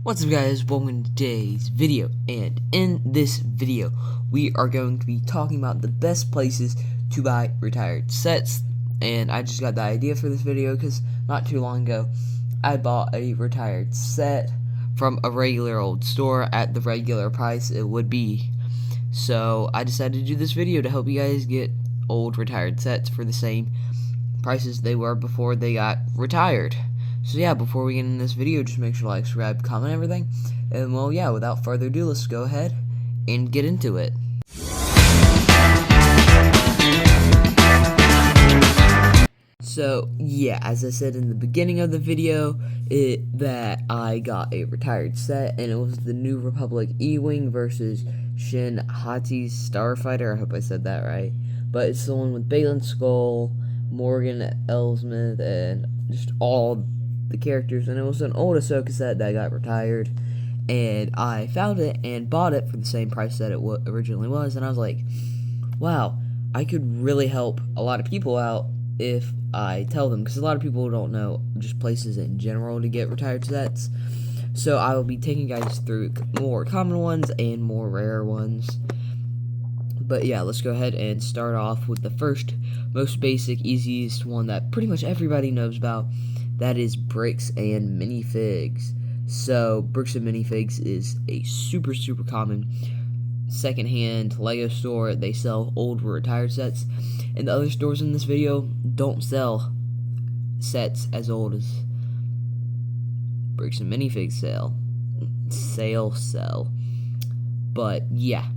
What's up guys, welcome to today's video, and in this video we are going to be talking about the best places to buy retired sets. And I just got the idea for this video because not too long ago I bought a retired set from a regular old store at the regular price it would be. So I decided to do this video to help you guys get old retired sets for the same prices they were before they got retired. So yeah, before we get into this video, just make sure to like, subscribe, comment, everything. And well, yeah, without further ado, let's go ahead and get into it. So yeah, as I said in the beginning of the video, that I got a retired set, and it was the New Republic E-Wing versus Shin Hati's Starfighter. I hope I said that right. But it's the one with Baylan Skoll, Morgan Elsmith, and just all the characters, and it was an old Ahsoka set that got retired, and I found it and bought it for the same price that it originally was, and I was like, wow, I could really help a lot of people out if I tell them, because a lot of people don't know just places in general to get retired sets. So I will be taking you guys through more common ones and more rare ones. But yeah, let's go ahead and start off with the first, most basic, easiest one that pretty much everybody knows about. That is Bricks and Minifigs. So Bricks and Minifigs is a super common secondhand Lego store. They sell old retired sets, and the other stores in this video don't sell sets as old as Bricks and Minifigs sell. But yeah,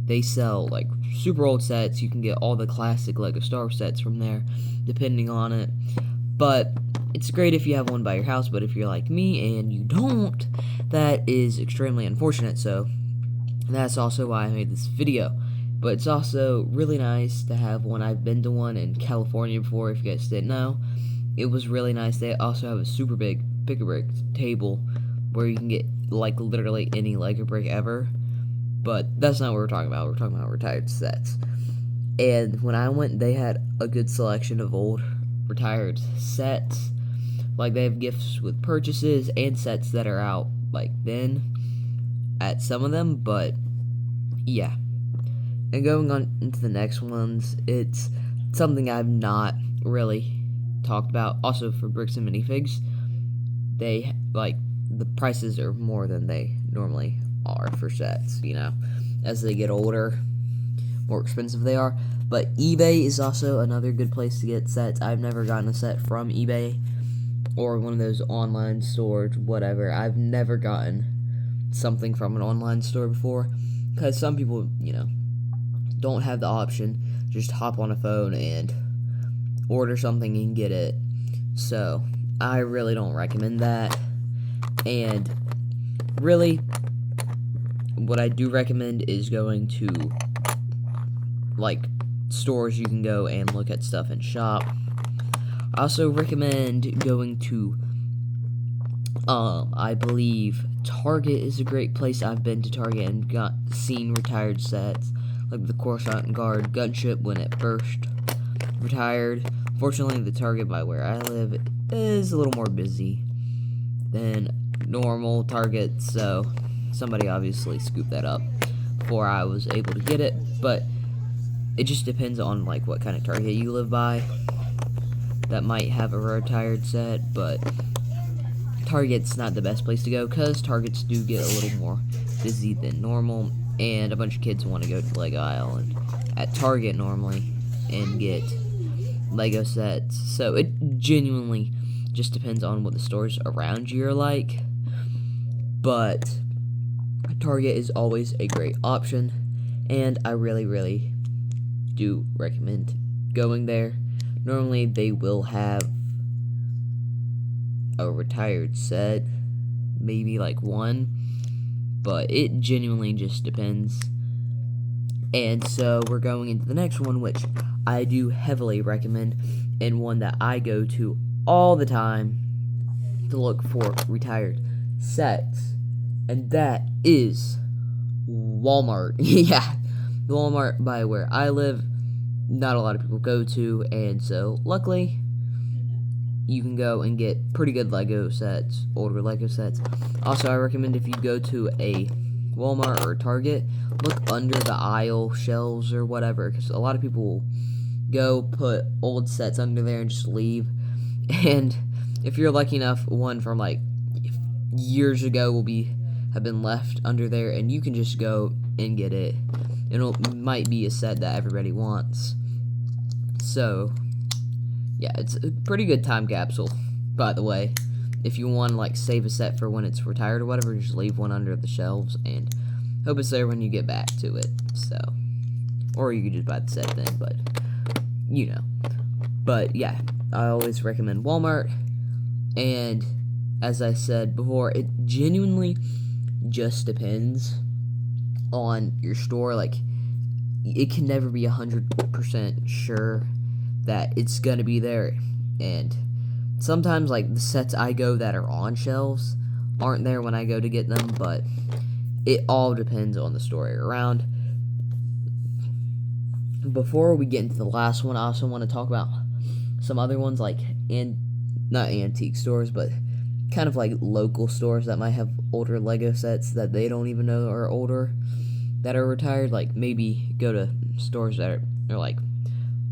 they sell like super old sets. You can get all the classic Lego Star Wars sets from there, depending on it. But it's great if you have one by your house, but if you're like me and you don't, that is extremely unfortunate. So that's also why I made this video. But it's also really nice to have one. I've been to one in California before, if you guys didn't know. It was really nice. They also have a super big pick-a-brick table where you can get like literally any Lego brick ever. But that's not what we're talking about. We're talking about retired sets. And when I went, they had a good selection of old retired sets. Like, they have gifts with purchases and sets that are out like then at some of them. But yeah, and going on into the next ones, it's something I've not really talked about. Also, for Bricks and Minifigs, they like the prices are more than they normally are for sets, you know, as they get older, more expensive they are. But eBay is also another good place to get sets. I've never gotten a set from eBay or one of those online stores, whatever. I've never gotten something from an online store before, because some people, you know, don't have the option. Just hop on a phone and order something and get it. So I really don't recommend that. And really, what I do recommend is going to like stores you can go and look at stuff and shop. I also recommend going to I believe Target is a great place. I've been to Target and seen retired sets like the Coruscant Guard gunship when it first retired. Fortunately, the Target by where I live is a little more busy than normal Target, so somebody obviously scooped that up before I was able to get it. But it just depends on like what kind of Target you live by that might have a retired set. But Target's not the best place to go, because Targets do get a little more busy than normal, and a bunch of kids want to go to the Lego aisle and at Target normally and get Lego sets. So it genuinely just depends on what the stores around you are like. But Target is always a great option, and I really do recommend going there. Normally they will have a retired set, maybe like one, but it genuinely just depends. And so we're going into the next one, which I do heavily recommend, and one that I go to all the time to look for retired sets, and that is Walmart. Yeah, the Walmart by where I live, not a lot of people go to, and so luckily you can go and get pretty good Lego sets, older Lego sets. Also, I recommend if you go to a Walmart or Target, look under the aisle shelves or whatever, because a lot of people will go put old sets under there and just leave. And if you're lucky enough, one from like years ago will have been left under there, and you can just go and get it. It might be a set that everybody wants. So yeah, it's a pretty good time capsule, by the way. If you want to like save a set for when it's retired or whatever, just leave one under the shelves and hope it's there when you get back to it. So, or you could just buy the set then, but you know. But yeah, I always recommend Walmart. And as I said before, it genuinely just depends on your store. Like, it can never be 100% sure that it's gonna be there, and sometimes like the sets I go that are on shelves aren't there when I go to get them, but it all depends on the store you're around. Before we get into the last one, I also want to talk about some other ones, like not antique stores, but kind of like local stores that might have older Lego sets that they don't even know are older, that are retired. Like, maybe go to stores that are like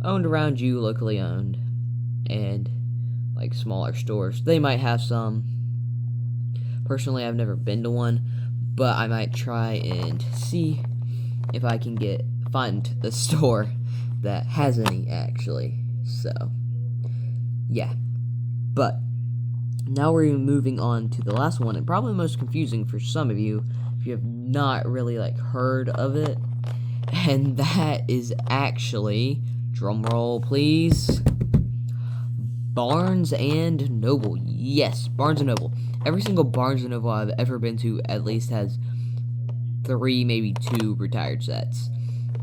owned around you, locally owned, and like smaller stores. They might have some. Personally, I've never been to one, but I might try and see if I can find a store that has any, actually. So yeah, but now we're moving on to the last one, and probably the most confusing for some of you if you have not really like heard of it, and that is actually, drum roll please, Barnes and Noble. Yes, Barnes and Noble. Every single Barnes and Noble I've ever been to at least has 3, maybe 2 retired sets.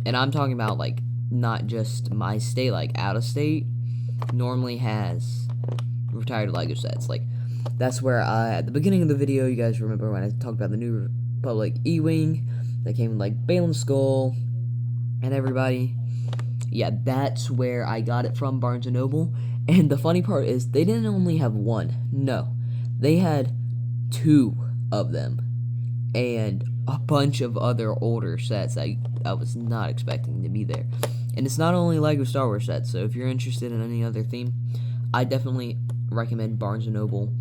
And I'm talking about like not just my state, like out of state normally has retired Lego sets. Like, that's where at the beginning of the video, you guys remember when I talked about the New Republic E-Wing that came with like Balin's skull and everybody. Yeah, that's where I got it from, Barnes & Noble. And the funny part is, they didn't only have one. No, they had 2 of them. And a bunch of other older sets I was not expecting to be there. And it's not only Lego Star Wars sets, so if you're interested in any other theme, I definitely recommend Barnes & Noble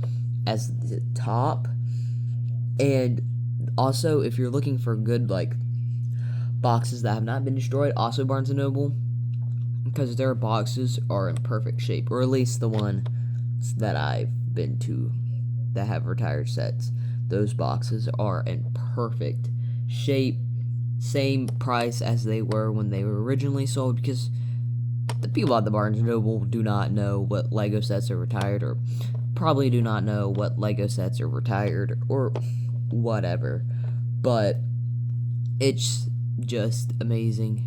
as the top. And also, if you're looking for good, like, boxes that have not been destroyed, also Barnes & Noble, because their boxes are in perfect shape, or at least the ones that I've been to that have retired sets. Those boxes are in perfect shape, same price as they were when they were originally sold, because the people at the Barnes & Noble do not know what Lego sets are retired, or probably do not know what Lego sets are retired, or whatever, but it's just amazing.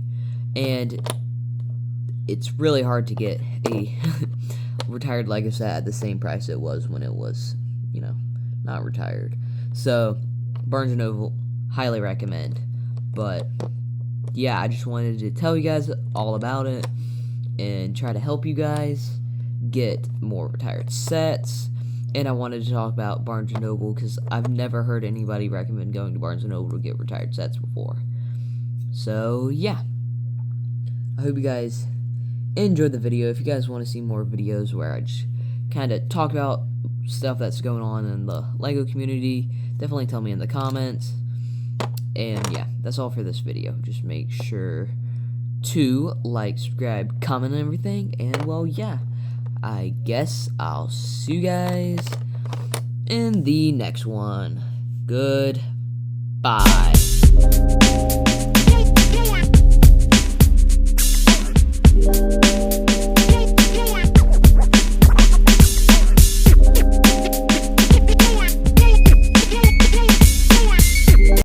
And it's really hard to get a retired Lego set at the same price it was when it was, you know, not retired. So, Barnes & Noble, highly recommend. But, yeah, I just wanted to tell you guys all about it and try to help you guys get more retired sets. And I wanted to talk about Barnes & Noble because I've never heard anybody recommend going to Barnes & Noble to get retired sets before. So, yeah. I hope you guys enjoyed the video. If you guys want to see more videos where I just kind of talk about stuff that's going on in the Lego community, definitely tell me in the comments. And yeah, that's all for this video. Just make sure to like, subscribe, comment, and everything. And well, yeah, I guess I'll see you guys in the next one. Goodbye.